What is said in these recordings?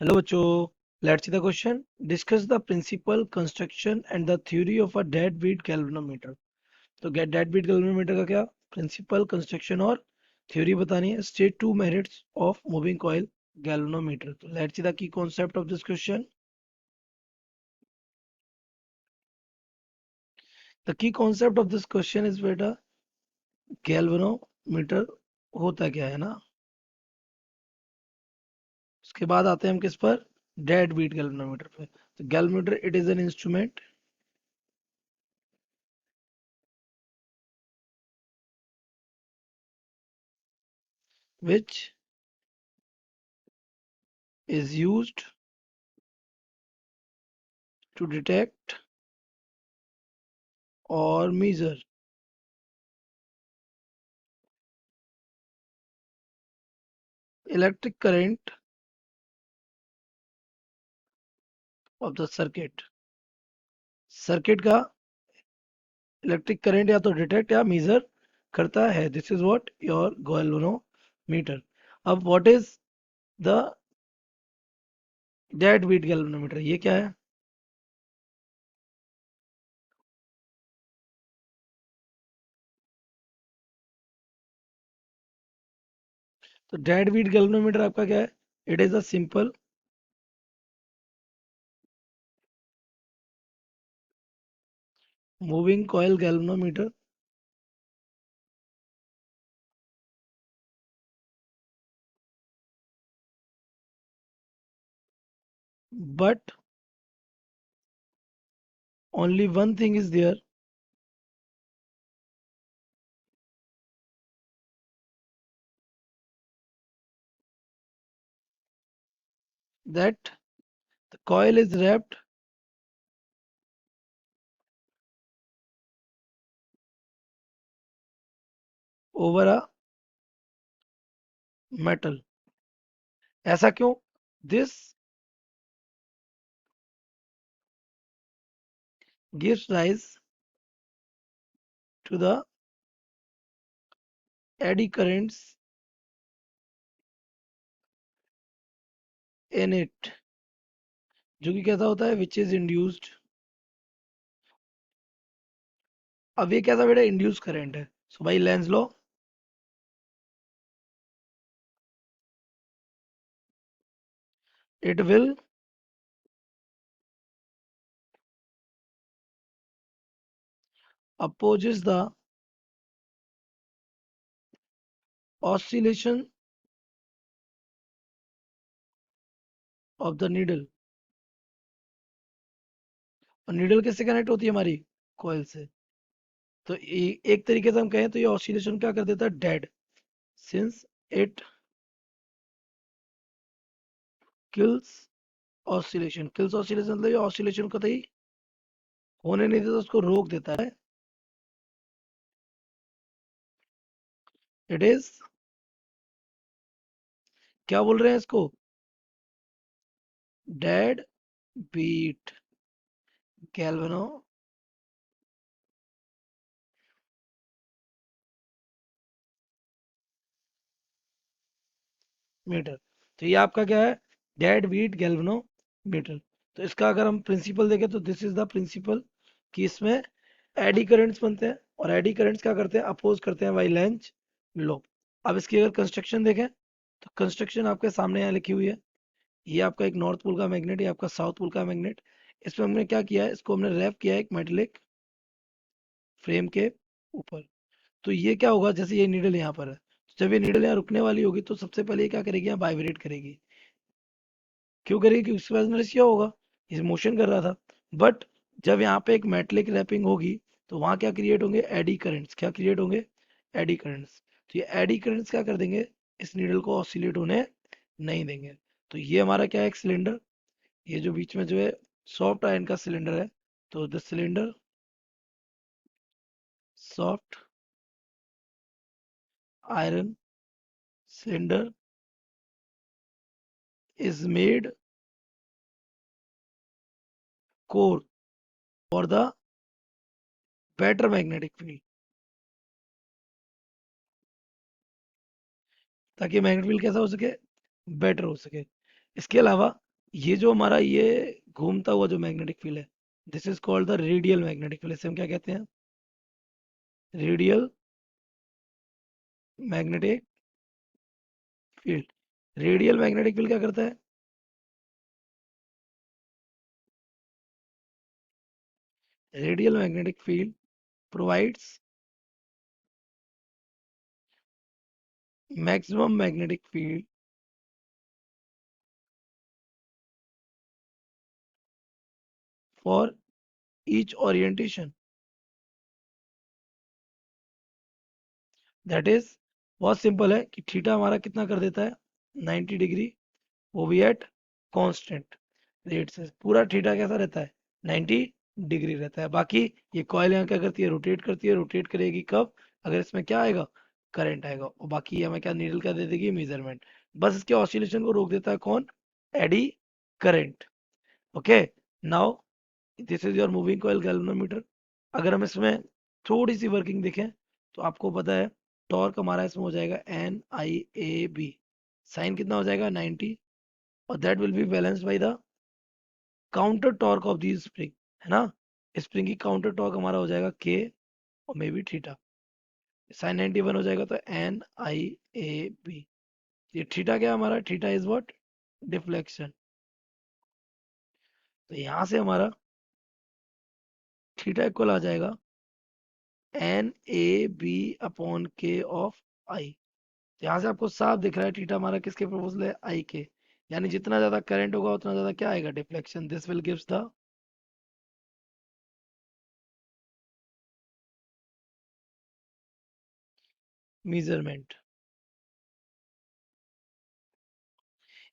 Hello, बच्चों. Let's see the question. Discuss the principle, construction and the theory of a deadbeat galvanometer. तो get deadbeat galvanometer का क्या principal construction और theory बतानी है. State two merits of moving coil galvanometer. तो let's see the key concept of this question. The key concept of this question is बेटा galvanometer होता क्या है ना. उसके बाद आते हैं हम किस पर, डेड बीट galvanometer पे. तो galvanometer it is an instrument which is used to detect or measure electric current of the circuit. Circuit का इलेक्ट्रिक करंट या तो डिटेक्ट या मेजर करता है. This is what your galvanometer. अब what is the dead beat galvanometer, ये क्या है. तो डेड बीट गैल्वेनोमीटर आपका क्या है. It is a simple moving coil galvanometer but only one thing is there, that the coil is wrapped over a metal. ऐसा क्यों. This gives rise to the eddy currents in it, जो कि कैसा होता है, विच इज इंड्यूस्ड. अब ये कैसा बेटा इंड्यूस करंट है. सो भाई lens low. It will opposes the oscillation of the needle. और नीडल किससे कनेक्ट होती है हमारी, कॉइल से. तो एक तरीके से हम कहें तो ये ऑसिलेशन क्या कर देता है, dead. Since it kills oscillation. Kills oscillation मतलब ये ऑसिलेशन को कतई होने नहीं देता, उसको रोक देता है. इट इज, क्या बोल रहे हैं इसको, डेड बीट गैल्वेनोमीटर. तो ये आपका क्या है, डेड बीट गैल्वेनोमीटर. तो इसका अगर हम प्रिंसिपल देखें तो दिस इज द प्रिंसिपल कि इसमें एडी करंट्स बनते हैं और एडी करंट्स क्या करते हैं, अपोज करते हैं वाइलेंस लो. अब इसकी अगर कंस्ट्रक्शन देखें तो कंस्ट्रक्शन आपके सामने यहाँ लिखी हुई है. ये आपका एक नॉर्थ पोल का मैग्नेट, ये आपका साउथ पोल का मैग्नेट. इसमें हमने क्या किया है, इसको हमने रैप किया है एक मेटेलिक फ्रेम के ऊपर. तो ये क्या होगा, जैसे ये नीडल यहाँ पर है, तो जब ये नीडल यहाँ रुकने वाली होगी तो सबसे पहले ये क्या करेगी, यहाँ वाइब्रेट करेगी. क्यों करेगी, क्योंकि उसके पास इनर्शिया होगा, ये मोशन कर रहा था. बट जब यहाँ पे एक मेटेलिक रैपिंग होगी तो वहाँ क्या क्रिएट होंगे, एडी करंट्स. क्या क्रिएट होंगे, एडी करंट्स. तो ये एडी करंट्स क्या कर देंगे, इस नीडल को ऑसिलेट होने नहीं देंगे. तो ये हमारा क्या है, एक सिलेंडर. ये जो बीच में जो है सॉफ्ट आयरन का सिलेंडर है. तो the cylinder, soft iron cylinder is made core for the better magnetic field. ताकि मैग्नेटिक फील्ड कैसा हो सके, बेटर हो सके. इसके अलावा ये जो हमारा ये घूमता हुआ जो मैग्नेटिक फील्ड है, this is called the radial magnetic field. इसे हम क्या कहते हैं? Radial magnetic field. Radial magnetic field क्या करता है? Radial magnetic field provides maximum magnetic field for each orientation, that is बहुत सिंपल है कि थीटा हमारा कितना कर देता है? 90 डिग्री, वो भी एट कांस्टेंट रेट से। पूरा थीटा कैसा रहता है? 90 डिग्री रहता है। बाकी ये कॉइल यहाँ क्या करती है? रोटेट करती है। रोटेट करेगी कब? अगर इसमें क्या आएगा? करंट आएगा। और बाकी ये हमें क्या नीडल क्या दे देगी? मेजरमेंट। बस इसके ऑसिलेशन को रोक देता है कौन? Eddy current. Okay, now this is your moving coil galvanometer. अगर हम इसमें थोड़ी सी वर्किंग देखें तो आपको पता है टॉर्क हमारा इसमें हो जाएगा NIAB। साइन कितना हो जाएगा? 90। और that will be balanced by the counter torque of the spring, है ना? स्प्रिंग की काउंटर टॉर्क हमारा हो जाएगा K और मे बी थीटा। साइन 91 हो जाएगा तो NIAB। ये थीटा क्या है हमारा? Theta is what? डिफ्लेक्शन। तो यहाँ से हमारा थीटा इक्वल आ जाएगा NAB/K ऑफ आई। यहाँ से आपको साफ दिख रहा है थीटा हमारा किसके प्रोपोर्शनल है? आई के। यानी जितना ज्यादा करंट होगा उतना ज्यादा क्या आएगा? Deflection. This will gives the measurement.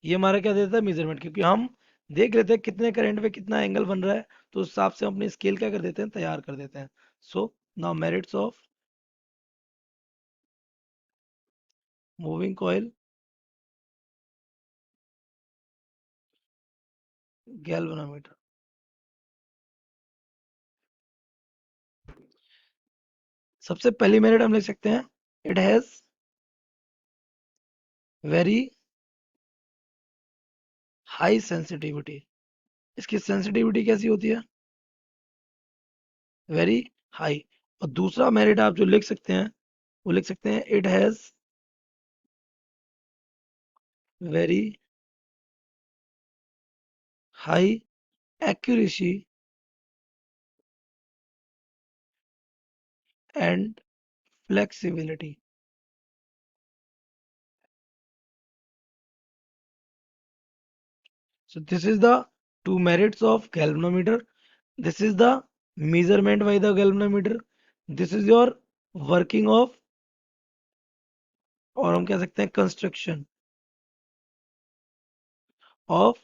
ये हमारा क्या देता है? मेजरमेंट। क्योंकि हम देख लेते हैं कितने करंट पे कितना एंगल बन रहा है, तो उस हिसाब से हम अपनी स्केल क्या कर देते हैं? तैयार कर देते हैं। So now merits of moving coil galvanometer. सबसे पहली मेरिट हम लिख सकते हैं, it has very high sensitivity. इसकी सेंसिटिविटी कैसी होती है? Very high. और दूसरा मेरिट आप जो लिख सकते हैं वो लिख सकते हैं, it has very high accuracy and flexibility. So this is the two merits of galvanometer. This is the measurement by the galvanometer. This is your working of, और हम कह सकते हैं construction of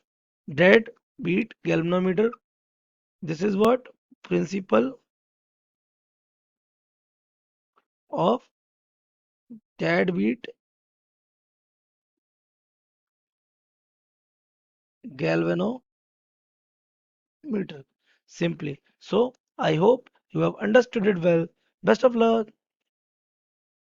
dead beat galvanometer. This is what? Principle of dead beat galvanometer. Simply. So I hope you have understood it well. Best of luck.